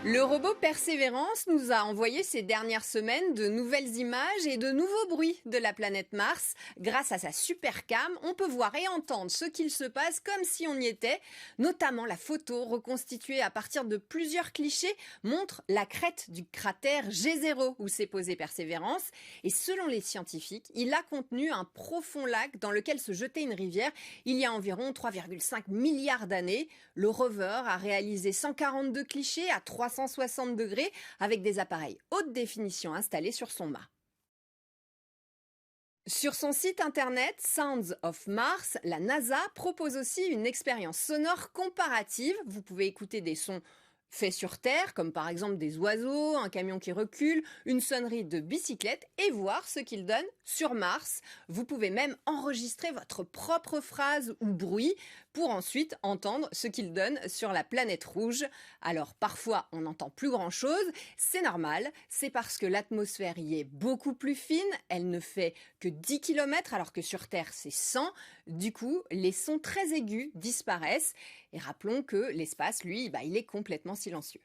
Le robot Persévérance nous a envoyé ces dernières semaines de nouvelles images et de nouveaux bruits de la planète Mars. Grâce à sa super cam, on peut voir et entendre ce qu'il se passe comme si on y était. Notamment la photo reconstituée à partir de plusieurs clichés montre la crête du cratère G0 où s'est posée Persévérance. Et selon les scientifiques, il a contenu un profond lac dans lequel se jetait une rivière il y a environ 3,5 milliards d'années. Le rover a réalisé 142 clichés à 360 degrés avec des appareils haute définition installés sur son mât. Sur son site internet Sounds of Mars, la NASA propose aussi une expérience sonore comparative. Vous pouvez écouter des sons faits sur Terre, comme par exemple des oiseaux, un camion qui recule, une sonnerie de bicyclette, et voir ce qu'ils donnent sur Mars. Vous pouvez même enregistrer votre propre phrase ou bruit pour ensuite entendre ce qu'ils donnent sur la planète rouge. Alors parfois on n'entend plus grand chose, c'est normal, c'est parce que l'atmosphère y est beaucoup plus fine, elle ne fait que 10 km alors que sur Terre c'est 100. Du coup, les sons très aigus disparaissent. Et rappelons que l'espace, lui, il est complètement silencieux.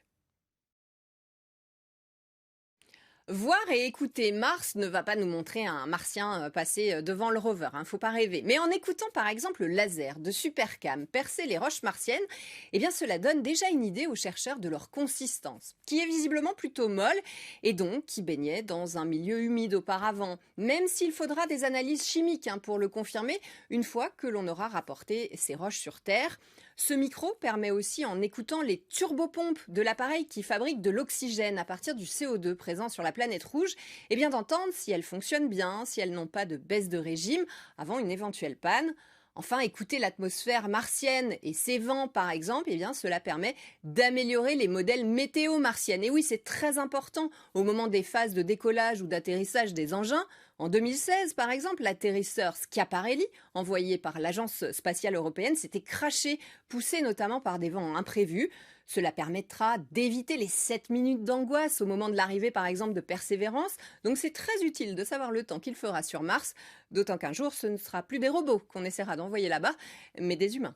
Voir et écouter Mars ne va pas nous montrer un martien passer devant le rover, faut pas rêver. Mais en écoutant par exemple le laser de Supercam percer les roches martiennes, eh bien cela donne déjà une idée aux chercheurs de leur consistance, qui est visiblement plutôt molle et donc qui baignait dans un milieu humide auparavant, même s'il faudra des analyses chimiques pour le confirmer une fois que l'on aura rapporté ces roches sur Terre. Ce micro permet aussi, en écoutant les turbopompes de l'appareil qui fabrique de l'oxygène à partir du CO2 présent sur la planète rouge, d'entendre si elles fonctionnent bien, si elles n'ont pas de baisse de régime avant une éventuelle panne. Enfin, écouter l'atmosphère martienne et ses vents, par exemple, cela permet d'améliorer les modèles météo martiennes. Et oui, c'est très important au moment des phases de décollage ou d'atterrissage des engins. En 2016, par exemple, l'atterrisseur Schiaparelli, envoyé par l'Agence spatiale européenne, s'était crashé, poussé notamment par des vents imprévus. Cela permettra d'éviter les 7 minutes d'angoisse au moment de l'arrivée, par exemple, de Persévérance. Donc c'est très utile de savoir le temps qu'il fera sur Mars, d'autant qu'un jour, ce ne sera plus des robots qu'on essaiera d'envoyer là-bas, mais des humains.